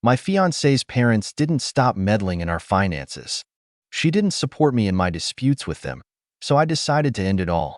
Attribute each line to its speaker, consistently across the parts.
Speaker 1: My fiancé's parents didn't stop meddling in our finances. She didn't support me in my disputes with them, so I decided to end it all.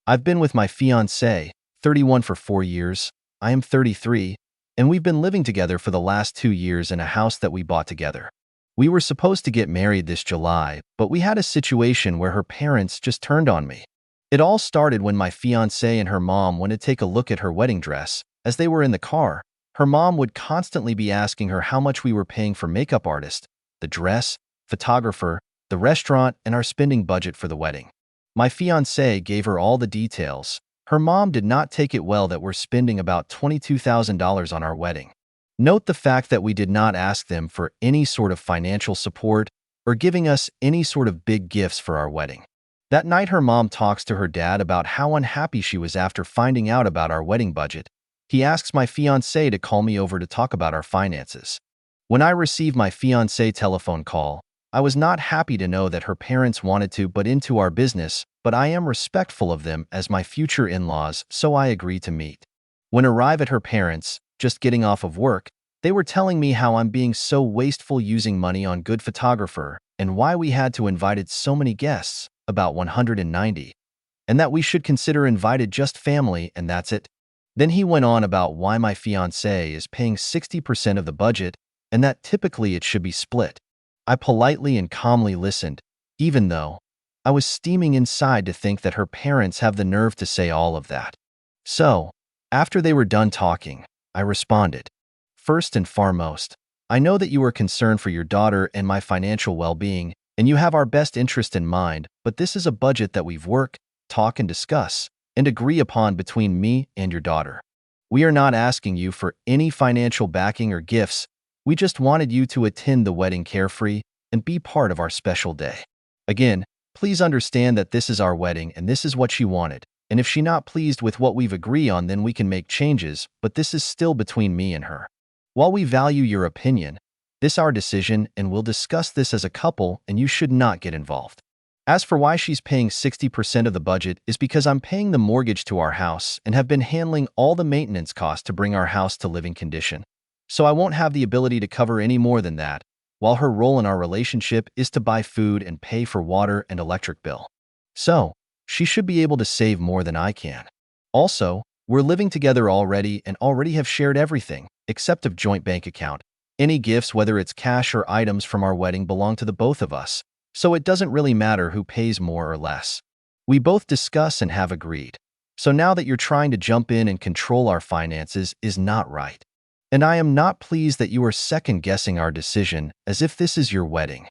Speaker 1: I've been with my fiancé, 31, for 4 years. I am 33, and we've been living together for the last 2 years in a house that we bought together. We were supposed to get married this July, but we had a situation where her parents just turned on me. It all started when my fiancé and her mom went to take a look at her wedding dress. As they were in the car, her mom would constantly be asking her how much we were paying for makeup artist, the dress, photographer, the restaurant, and our spending budget for the wedding. My fiancé gave her all the details. Her mom did not take it well that we're spending about $22,000 on our wedding. Note the fact that we did not ask them for any sort of financial support or giving us any sort of big gifts for our wedding. That night, her mom talks to her dad about how unhappy she was after finding out about our wedding budget. He asks my fiancé to call me over to talk about our finances. When I received my fiancé telephone call, I was not happy to know that her parents wanted to butt into our business, but I am respectful of them as my future in-laws, so I agreed to meet. When arrived at her parents, just getting off of work, they were telling me how I'm being so wasteful using money on good photographer and why we had to invited so many guests, about 190, and that we should consider invited just family and that's it. Then he went on about why my fiancé is paying 60% of the budget and that typically it should be split. I politely and calmly listened, even though I was steaming inside to think that her parents have the nerve to say all of that. So, after they were done talking, I responded, "First and foremost, I know that you are concerned for your daughter and my financial well-being, and you have our best interest in mind, but this is a budget that we've worked, talk, and discuss, and agree upon between me and your daughter. We are not asking you for any financial backing or gifts. We just wanted you to attend the wedding carefree and be part of our special day. Again, please understand that this is our wedding and this is what she wanted, and if she's not pleased with what we've agreed on, then we can make changes, but this is still between me and her. While we value your opinion, this is our decision and we'll discuss this as a couple and you should not get involved. As for why she's paying 60% of the budget is because I'm paying the mortgage to our house and have been handling all the maintenance costs to bring our house to living condition. So I won't have the ability to cover any more than that, while her role in our relationship is to buy food and pay for water and electric bill. So, she should be able to save more than I can. Also, we're living together already and already have shared everything, except of joint bank account. Any gifts, whether it's cash or items from our wedding, belong to the both of us. So it doesn't really matter who pays more or less. We both discuss and have agreed. So now that you're trying to jump in and control our finances is not right. And I am not pleased that you are second-guessing our decision as if this is your wedding.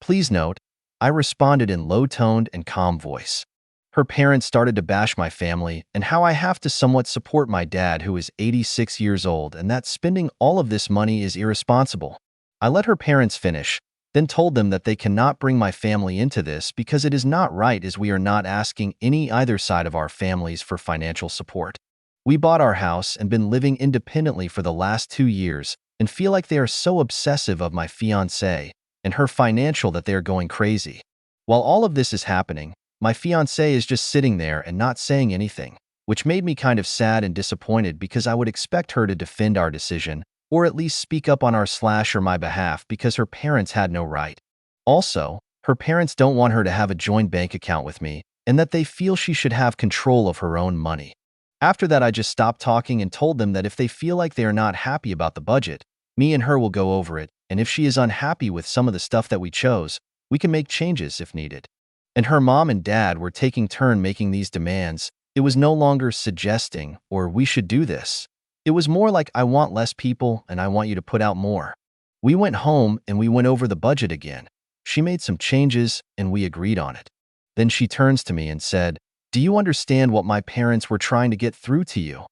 Speaker 1: Please note, I responded in low-toned and calm voice. Her parents started to bash my family and how I have to somewhat support my dad, who is 86 years old, and that spending all of this money is irresponsible. I let her parents finish, then told them that they cannot bring my family into this because it is not right, as we are not asking either side of our families for financial support. We bought our house and been living independently for the last 2 years and feel like they are so obsessive of my fiancée and her financial that they are going crazy. While all of this is happening, my fiancée is just sitting there and not saying anything, which made me kind of sad and disappointed because I would expect her to defend our decision or at least speak up on our or my behalf because her parents had no right. Also, her parents don't want her to have a joint bank account with me and that they feel she should have control of her own money. After that, I just stopped talking and told them that if they feel like they are not happy about the budget, me and her will go over it, and if she is unhappy with some of the stuff that we chose, we can make changes if needed. And her mom and dad were taking turn making these demands. It was no longer suggesting or we should do this. It was more like, I want less people and I want you to put out more. We went home and we went over the budget again. She made some changes and we agreed on it. Then she turns to me and said, "Do you understand what my parents were trying to get through to you?"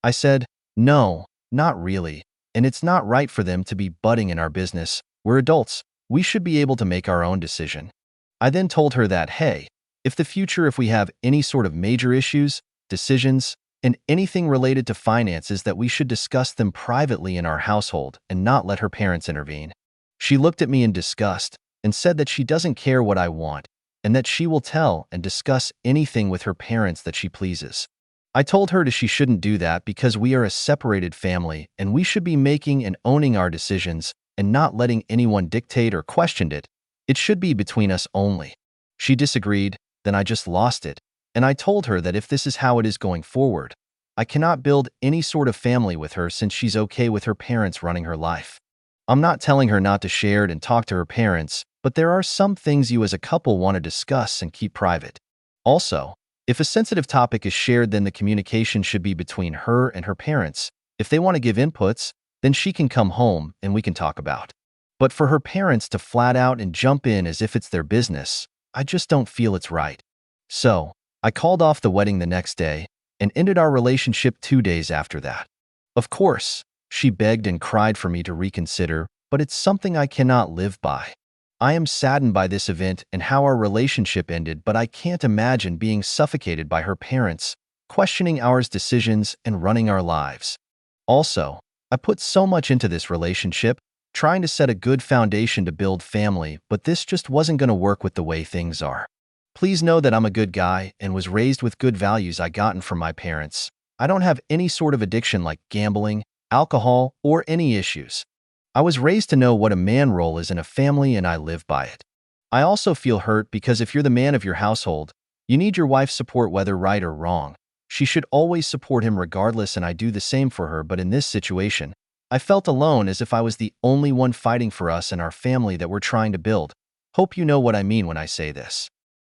Speaker 1: I said, "No, not really, and it's not right for them to be butting in our business. We're adults. We should be able to make our own decision." I then told her that, hey, if we have any sort of major issues, decisions, and anything related to finances, that we should discuss them privately in our household and not let her parents intervene. She looked at me in disgust and said that she doesn't care what I want and that she will tell and discuss anything with her parents that she pleases. I told her that she shouldn't do that because we are a separated family and we should be making and owning our decisions, and not letting anyone dictate or question it. It should be between us only. She disagreed, then I just lost it, and I told her that if this is how it is going forward, I cannot build any sort of family with her since she's okay with her parents running her life. I'm not telling her not to share it and talk to her parents, but there are some things you as a couple want to discuss and keep private. Also, if a sensitive topic is shared, then the communication should be between her and her parents. If they want to give inputs, then she can come home and we can talk about. But for her parents to flat out and jump in as if it's their business, I just don't feel it's right. So, I called off the wedding the next day and ended our relationship 2 days after that. Of course, she begged and cried for me to reconsider, but it's something I cannot live by. I am saddened by this event and how our relationship ended, but I can't imagine being suffocated by her parents, questioning our decisions and running our lives. Also, I put so much into this relationship, trying to set a good foundation to build family, but this just wasn't going to work with the way things are. Please know that I'm a good guy and was raised with good values I gotten from my parents. I don't have any sort of addiction like gambling, alcohol, or any issues. I was raised to know what a man role is in a family and I live by it. I also feel hurt because if you're the man of your household, you need your wife's support whether right or wrong. She should always support him regardless, and I do the same for her, but in this situation, I felt alone as if I was the only one fighting for us and our family that we're trying to build. Hope you know what I mean when I say this.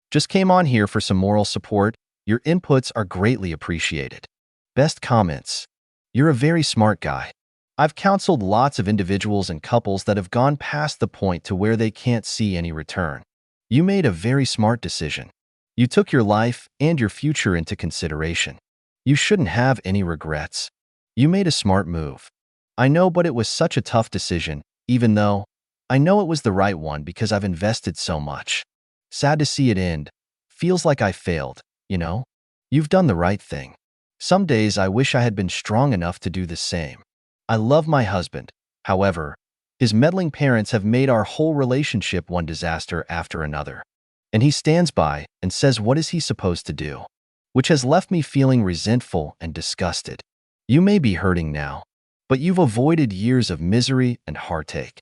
Speaker 1: Just came on here for some moral support. Your inputs are greatly appreciated. Best comments. You're a very smart guy. I've counseled lots of individuals and couples that have gone past the point to where they can't see any return. You made a very smart decision. You took your life and your future into consideration. You shouldn't have any regrets. You made a smart move. I know, but it was such a tough decision, even though I know it was the right one because I've invested so much. Sad to see it end. Feels like I failed, you know? You've done the right thing. Some days I wish I had been strong enough to do the same. I love my husband. However, his meddling parents have made our whole relationship one disaster after another. And he stands by and says, what is he supposed to do? Which has left me feeling resentful and disgusted. You may be hurting now, but you've avoided years of misery and heartache.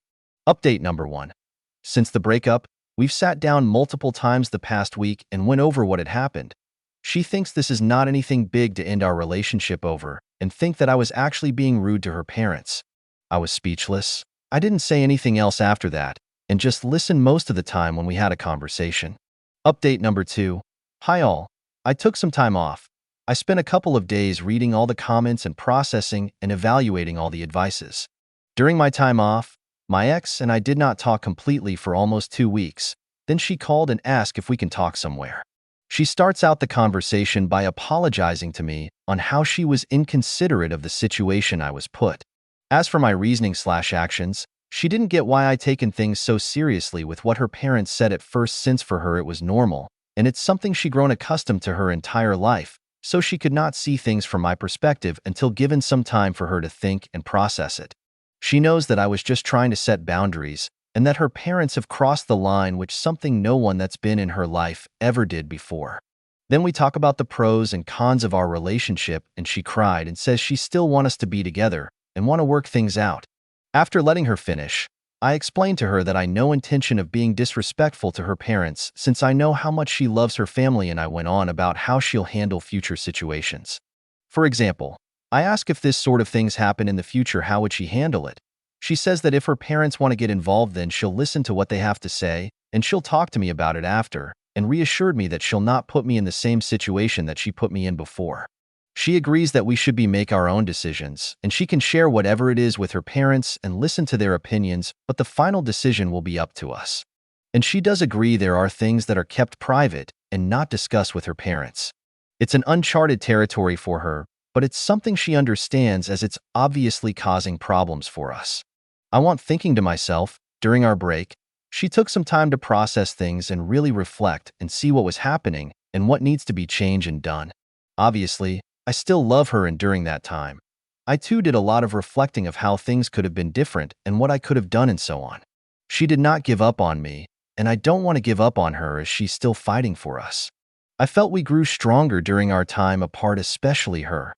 Speaker 1: Update number 1. Since the breakup, we've sat down multiple times the past week and went over what had happened. She thinks this is not anything big to end our relationship over and think that I was actually being rude to her parents. I was speechless. I didn't say anything else after that and just listened most of the time when we had a conversation. Update number 2. Hi all. I took some time off. I spent a couple of days reading all the comments and processing and evaluating all the advices. During my time off, my ex and I did not talk completely for almost 2 weeks. Then she called and asked if we can talk somewhere. She starts out the conversation by apologizing to me on how she was inconsiderate of the situation I was put. As for my reasoning/actions, she didn't get why I'd taken things so seriously with what her parents said at first, since for her it was normal, and it's something she'd grown accustomed to her entire life, so she could not see things from my perspective until given some time for her to think and process it. She knows that I was just trying to set boundaries, and that her parents have crossed the line, which something no one that's been in her life ever did before. Then we talk about the pros and cons of our relationship, and she cried and says she still wants us to be together and want to work things out. After letting her finish, I explained to her that I had no intention of being disrespectful to her parents since I know how much she loves her family, and I went on about how she'll handle future situations. For example, I ask if this sort of things happen in the future, how would she handle it? She says that if her parents want to get involved, then she'll listen to what they have to say, and she'll talk to me about it after, and reassured me that she'll not put me in the same situation that she put me in before. She agrees that we should make our own decisions, and she can share whatever it is with her parents and listen to their opinions, but the final decision will be up to us. And she does agree there are things that are kept private and not discussed with her parents. It's an uncharted territory for her, but it's something she understands as it's obviously causing problems for us. I want thinking to myself, during our break, she took some time to process things and really reflect and see what was happening and what needs to be changed and done. Obviously, I still love her, and during that time, I too did a lot of reflecting of how things could have been different and what I could have done and so on. She did not give up on me, and I don't want to give up on her as she's still fighting for us. I felt we grew stronger during our time apart, especially her.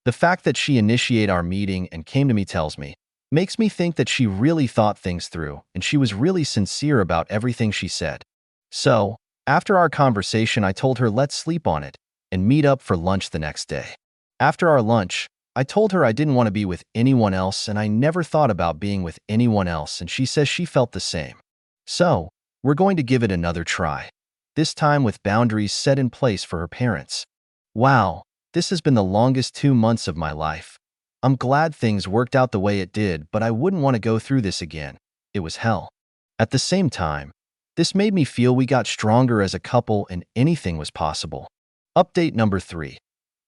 Speaker 1: The fact that she initiated our meeting and came to me tells me, Makes me think that she really thought things through and she was really sincere about everything she said. So, after our conversation, I told her let's sleep on it and meet up for lunch the next day. After our lunch, I told her I didn't want to be with anyone else and I never thought about being with anyone else, and she says she felt the same. So, we're going to give it another try, this time with boundaries set in place for her parents. Wow, this has been the longest 2 months of my life. I'm glad things worked out the way it did, but I wouldn't want to go through this again. It was hell. At the same time, this made me feel we got stronger as a couple and anything was possible. Update number 3.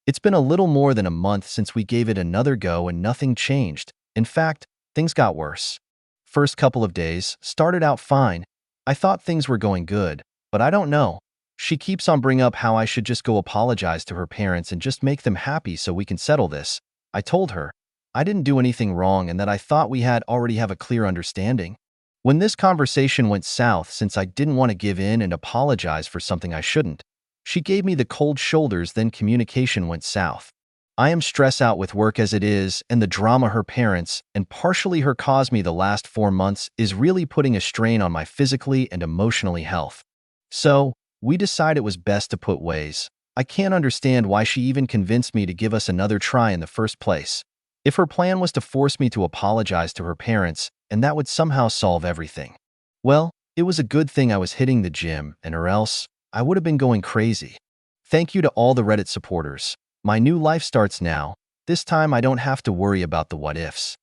Speaker 1: It's been a little more than a month since we gave it another go and nothing changed. In fact, things got worse. First couple of days started out fine. I thought things were going good, but I don't know. She keeps on bringing up how I should just go apologize to her parents and just make them happy so we can settle this. I told her I didn't do anything wrong and that I thought we had already have a clear understanding. When this conversation went south, since I didn't want to give in and apologize for something I shouldn't, she gave me the cold shoulders, then communication went south. I am stressed out with work as it is, and the drama her parents, and partially her caused me the last 4 months, is really putting a strain on my physically and emotionally health. So, we decided it was best to put ways. I can't understand why she even convinced me to give us another try in the first place. If her plan was to force me to apologize to her parents, and that would somehow solve everything. Well, it was a good thing I was hitting the gym, and or else I would have been going crazy. Thank you to all the Reddit supporters. My new life starts now. This time I don't have to worry about the what-ifs.